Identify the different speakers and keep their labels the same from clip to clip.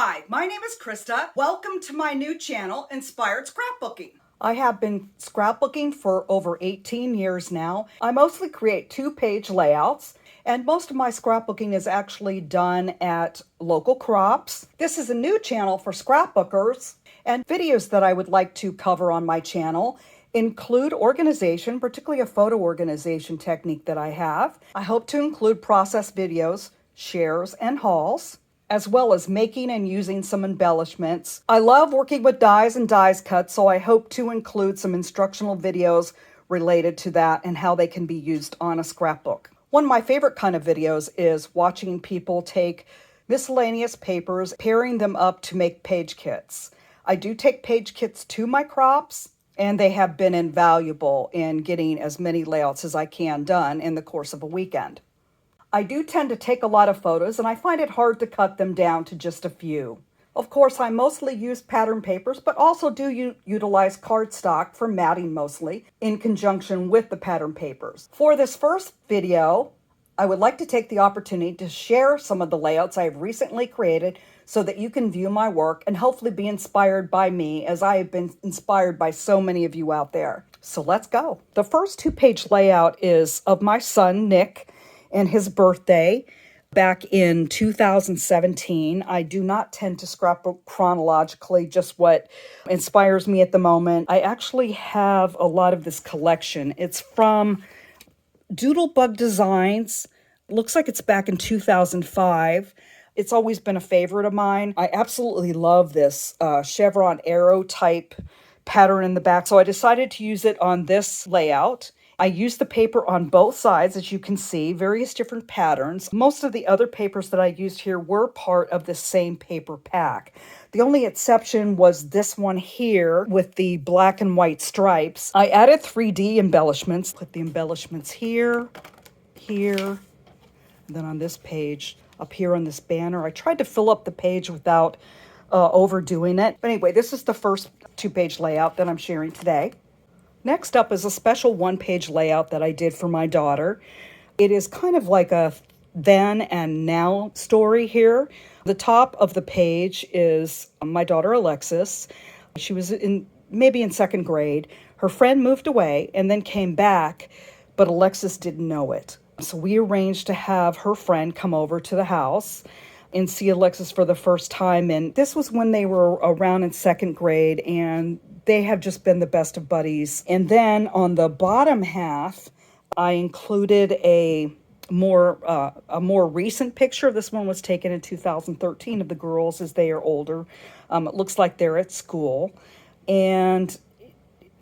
Speaker 1: Hi, my name is Krista. Welcome to my new channel, Inspired Scrapbooking. I have been scrapbooking for over 18 years now. I mostly create two-page layouts, and most of my scrapbooking is actually done at local crops. This is a new channel for scrapbookers, and videos that I would like to cover on my channel include organization, particularly a photo organization technique that I have. I hope to include process videos, shares, and hauls, as well as making and using some embellishments. I love working with dies and dies cuts, so I hope to include some instructional videos related to that and how they can be used on a scrapbook. One of my favorite kind of videos is watching people take miscellaneous papers, pairing them up to make page kits. I do take page kits to my crops, and they have been invaluable in getting as many layouts as I can done in the course of a weekend. I do tend to take a lot of photos, and I find it hard to cut them down to just a few. Of course, I mostly use pattern papers, but also do utilize cardstock for matting mostly in conjunction with the pattern papers. For this first video, I would like to take the opportunity to share some of the layouts I have recently created so that you can view my work and hopefully be inspired by me as I have been inspired by so many of you out there. So let's go. The first two-page layout is of my son, Nick, and his birthday back in 2017. I do not tend to scrapbook chronologically, just what inspires me at the moment. I actually have a lot of this collection. It's from Doodlebug Designs. Looks like it's back in 2005. It's always been a favorite of mine. I absolutely love this chevron arrow type pattern in the back, so I decided to use it on this layout. I used the paper on both sides, as you can see, various different patterns. Most of the other papers that I used here were part of the same paper pack. The only exception was this one here with the black and white stripes. I added 3D embellishments. Put the embellishments here, and then on this page, up here on this banner. I tried to fill up the page without overdoing it. But anyway, this is the first two-page layout that I'm sharing today. Next up is a special one-page layout that I did for my daughter. It is kind of like a then and now story here. The top of the page is my daughter Alexis. She was maybe in second grade. Her friend moved away and then came back, but Alexis didn't know it. So we arranged to have her friend come over to the house and see Alexis for the first time. And this was when they were around in second grade, and they have just been the best of buddies. And then on the bottom half, I included a more recent picture. This one was taken in 2013 of the girls as they are older. It looks like they're at school. And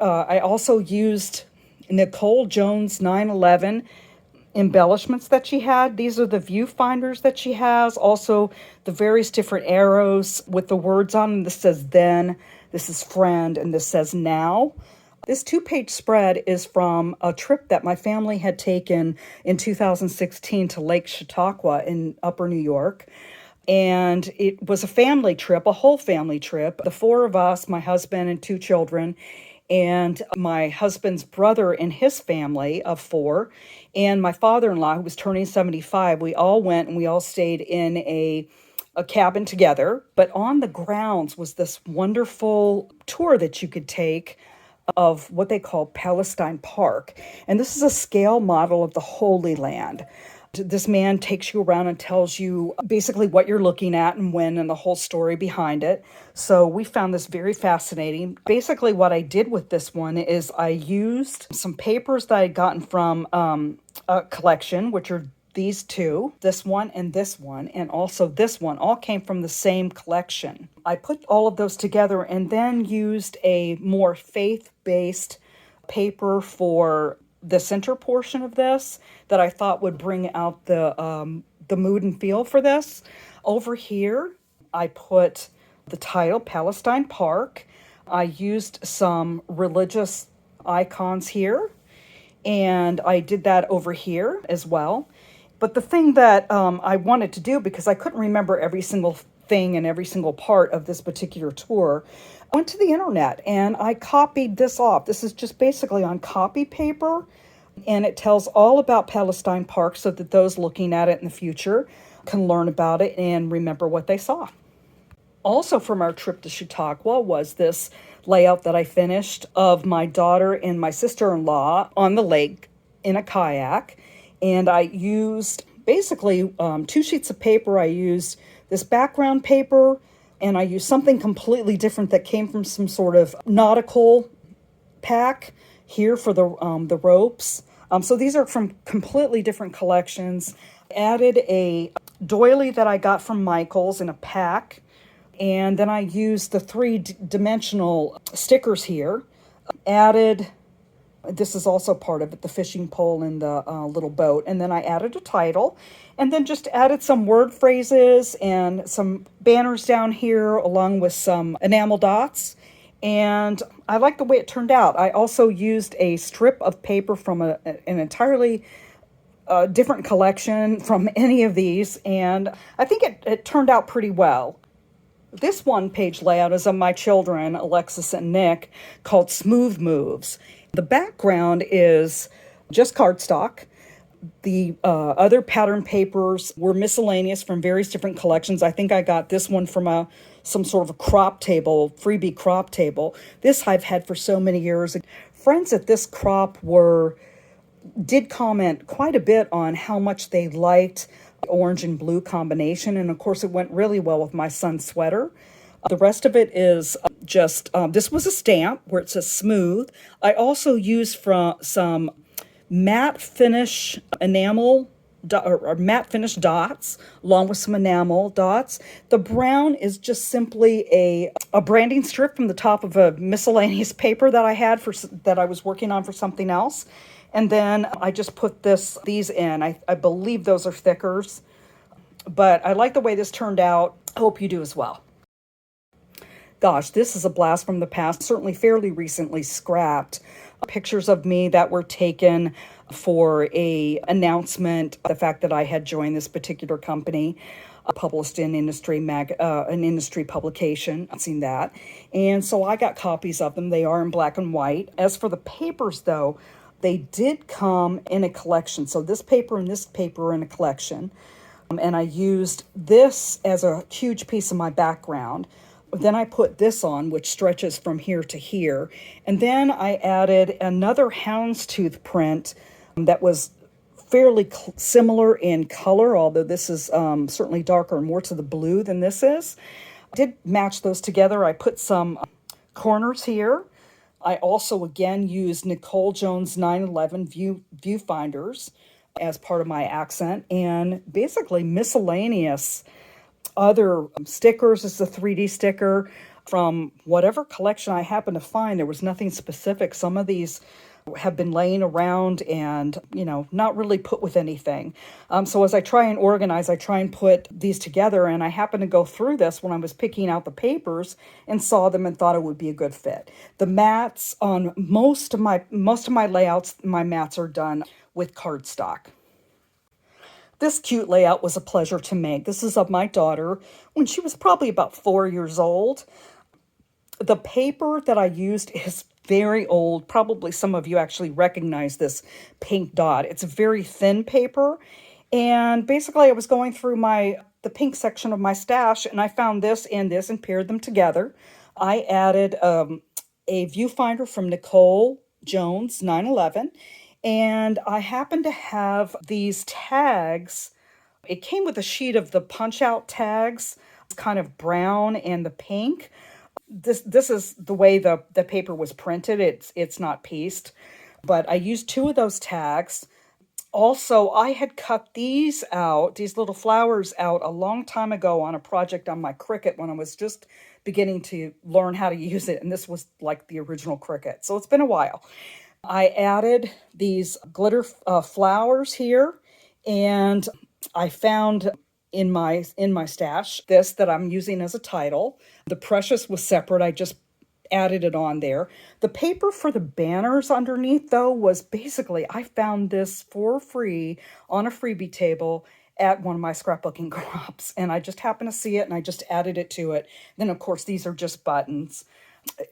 Speaker 1: I also used Nicole Jones 911 embellishments that she had. These are the viewfinders that she has. Also, the various different arrows with the words on them. This says then, this is friend, and this says now. This two-page spread is from a trip that my family had taken in 2016 to Lake Chautauqua in Upper New York. And it was a family trip, a whole family trip. The four of us, my husband and two children, and my husband's brother and his family of four, and my father-in-law, who was turning 75, we all went and we all stayed in a cabin together. But on the grounds was this wonderful tour that you could take of what they call Palestine Park. And this is a scale model of the Holy Land. This man takes you around and tells you basically what you're looking at and when and the whole story behind it. So we found this very fascinating. Basically what I did with this one is I used some papers that I had gotten from a collection, which are these two, this one, and also this one, all came from the same collection. I put all of those together and then used a more faith-based paper for the center portion of this that I thought would bring out the mood and feel for this. Over here, I put the title, Palestine Park. I used some religious icons here, and I did that over here as well. But the thing that I wanted to do, because I couldn't remember every single thing and every single part of this particular tour, I went to the internet and I copied this off. This is just basically on copy paper, and it tells all about Palestine Park so that those looking at it in the future can learn about it and remember what they saw. Also from our trip to Chautauqua was this layout that I finished of my daughter and my sister-in-law on the lake in a kayak. And I used basically 2 sheets of paper. I used this background paper, and I used something completely different that came from some sort of nautical pack here for the ropes. So these are from completely different collections. Added a doily that I got from Michael's in a pack, and then I used the three-dimensional stickers here. Added, this is also part of it, the fishing pole and the little boat. And then I added a title, and then just added some word phrases and some banners down here along with some enamel dots. And I like the way it turned out. I also used a strip of paper from an entirely different collection from any of these, and I think it turned out pretty well. This one-page layout is of my children, Alexis and Nick, called Smooth Moves. The background is just cardstock. The other pattern papers were miscellaneous from various different collections. I think I got this one from some sort of a crop table, freebie crop table. This I've had for so many years. Friends at this crop did comment quite a bit on how much they liked the orange and blue combination, and of course it went really well with my son's sweater. The rest of it is just, this was a stamp where it says smooth. I also used from some matte finish enamel or matte finish dots along with some enamel dots. The brown is just simply a branding strip from the top of a miscellaneous paper that I had that I was working on for something else. And then I just put these in. I believe those are thickers, but I like the way this turned out. I hope you do as well. Gosh, this is a blast from the past, certainly fairly recently scrapped. Pictures of me that were taken for a announcement, the fact that I had joined this particular company, published in an industry publication. I've seen that. And so I got copies of them. They are in black and white. As for the papers, though, they did come in a collection. So this paper and this paper are in a collection. And I used this as a huge piece of my background. Then I put this on, which stretches from here to here. And then I added another houndstooth print that was fairly similar in color, although this is certainly darker and more to the blue than this is. I did match those together. I put some corners here. I also, again, used Nicole Jones 911 viewfinders as part of my accent, and basically miscellaneous other stickers. Is a 3D sticker from whatever collection I happen to find. There was nothing specific. Some of these have been laying around and, not really put with anything. So as I try and organize, I try and put these together, and I happened to go through this when I was picking out the papers and saw them and thought it would be a good fit. The mats on most of my layouts, my mats are done with cardstock. This cute layout was a pleasure to make. This is of my daughter when she was probably about 4 years old. The paper that I used is very old. Probably some of you actually recognize this pink dot. It's a very thin paper. And basically I was going through the pink section of my stash, and I found this and this and paired them together. I added a viewfinder from Nicole Jones 911. And I happen to have these tags. It came with a sheet of the punch-out tags. It's kind of brown and the pink. This is the way the paper was printed. It's not pieced. But I used 2 of those tags. Also, I had cut these little flowers out a long time ago on a project on my Cricut when I was just beginning to learn how to use it. And this was like the original Cricut. So it's been a while. I added these glitter flowers here, and I found in my stash this that I'm using as a title. The Precious was separate. I just added it on there. The paper for the banners underneath, though, was basically, I found this for free on a freebie table at one of my scrapbooking crops, and I just happened to see it, and I just added it to it. Then, of course, these are just buttons.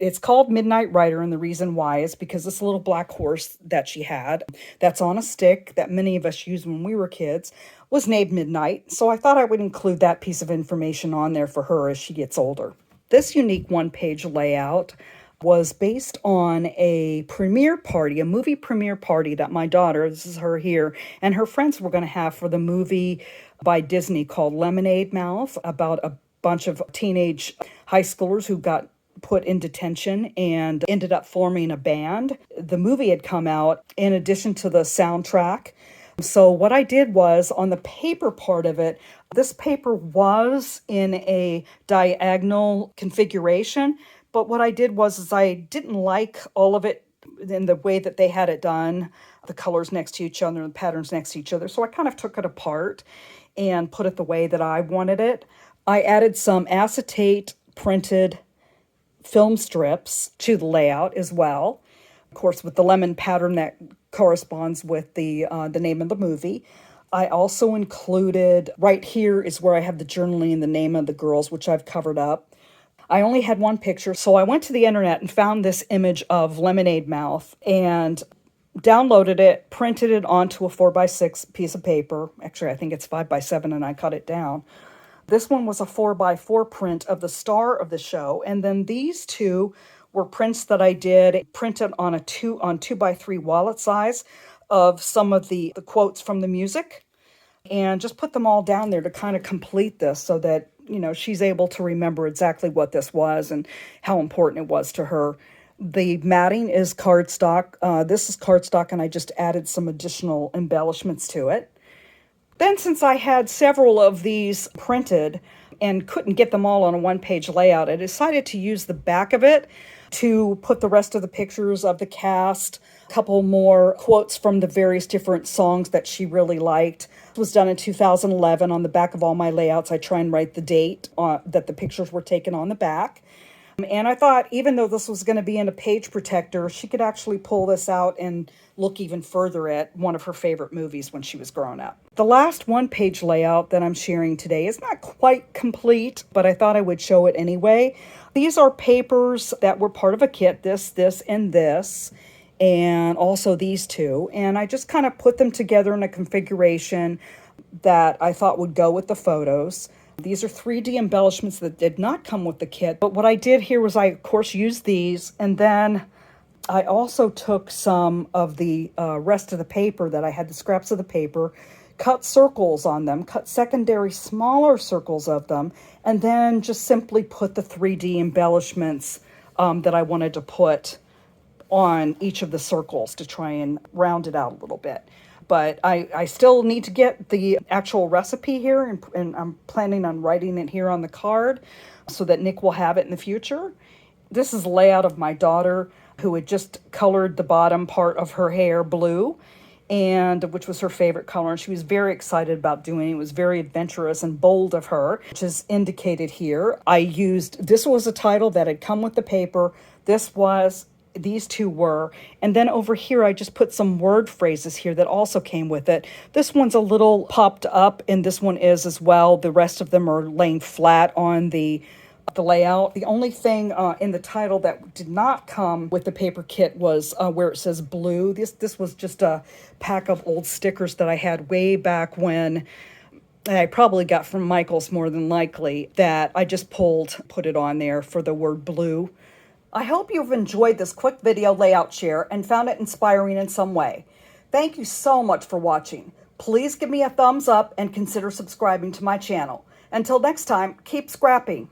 Speaker 1: It's called Midnight Rider, and the reason why is because this little black horse that she had, that's on a stick that many of us used when we were kids, was named Midnight. So I thought I would include that piece of information on there for her as she gets older. This unique one-page layout was based on a premiere party, a movie premiere party that my daughter, this is her here, and her friends were going to have for the movie by Disney called Lemonade Mouth, about a bunch of teenage high schoolers who got put in detention and ended up forming a band. The movie had come out in addition to the soundtrack. So what I did was, on the paper part of it, this paper was in a diagonal configuration, but what I did was is I didn't like all of it in the way that they had it done, the colors next to each other, the patterns next to each other. So I kind of took it apart and put it the way that I wanted it. I added some acetate printed film strips to the layout as well, of course, with the lemon pattern that corresponds with the name of the movie. I also included, right here is where I have the journaling and the name of the girls, which I've covered up. I only had one picture, so I went to the internet and found this image of Lemonade Mouth and downloaded it, printed it onto a 4x6 piece of paper. Actually, I think it's 5x7 and I cut it down. This one was a 4x4 print of the star of the show, and then these two were prints that I did printed on a 2x3 wallet size of some of the quotes from the music, and just put them all down there to kind of complete this so that, you know, she's able to remember exactly what this was and how important it was to her. The matting is cardstock. This is cardstock, and I just added some additional embellishments to it. Then, since I had several of these printed and couldn't get them all on a one-page layout, I decided to use the back of it to put the rest of the pictures of the cast, a couple more quotes from the various different songs that she really liked. It was done in 2011. On the back of all my layouts, I try and write the date that the pictures were taken on the back. And I thought, even though this was going to be in a page protector, she could actually pull this out and look even further at one of her favorite movies when she was growing up. The last one-page layout that I'm sharing today is not quite complete, but I thought I would show it anyway. These are papers that were part of a kit, this, and this, and also these two. And I just kind of put them together in a configuration that I thought would go with the photos. These are 3D embellishments that did not come with the kit, but what I did here was I, of course, used these, and then I also took some of the rest of the paper that I had, the scraps of the paper, cut circles on them, cut secondary smaller circles of them, and then just simply put the 3D embellishments that I wanted to put on each of the circles to try and round it out a little bit. But I still need to get the actual recipe here, and I'm planning on writing it here on the card so that Nick will have it in the future. This is a layout of my daughter, who had just colored the bottom part of her hair blue, and which was her favorite color, and she was very excited about doing it. It was very adventurous and bold of her, which is indicated here. This was a title that had come with the paper. These two were, and then over here I just put some word phrases here that also came with it. This one's a little popped up, and this one is as well. The rest of them are laying flat on the layout. The only thing in the title that did not come with the paper kit was where it says blue. This was just a pack of old stickers that I had way back when. I probably got from Michael's, more than likely, that I just put it on there for the word blue. I hope you've enjoyed this quick video layout share and found it inspiring in some way. Thank you so much for watching. Please give me a thumbs up and consider subscribing to my channel. Until next time, keep scrapping.